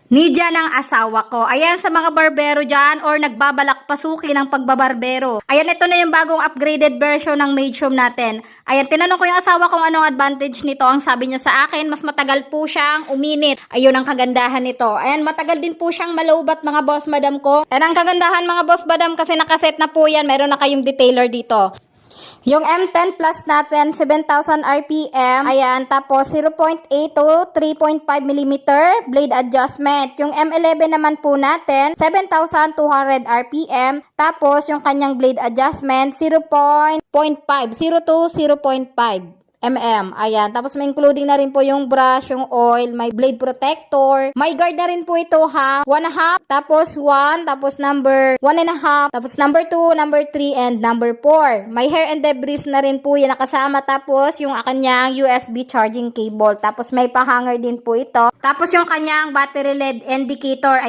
Nidya ng asawa ko. Ayan sa mga barbero dyan or nagbabalak pasukin ng pagbabarbero. Ayan, ito na yung bagong upgraded version ng Mageshroom natin. Ayan, tinanong ko yung asawa kung anong advantage nito. Ang sabi niya sa akin, mas matagal po siyang uminit. Ayun ang kagandahan nito. Ayan, matagal din po siyang malaubat mga boss madam ko. Ayan ang kagandahan mga boss madam kasi nakaset na po yan. Meron na kayong detailer dito. Yung M10 Plus natin, 7,000 RPM. Ayan, tapos 0.8 to 3.5 mm blade adjustment. Yung M11 naman po natin, 7,200 RPM. Tapos yung kanyang blade adjustment, 0.5 to 0.5 mm. Ayan. Tapos may including na rin po yung brush, yung oil, may blade protector. May guard na rin po ito ha. 1.5, tapos 1, tapos number 1.5, tapos number 2, number 3, and number 4. May hair and debris na rin po yan nakasama. Tapos yung kanyang USB charging cable. Tapos may pa-hanger din po ito. Tapos yung kanyang battery LED indicator. Ayan.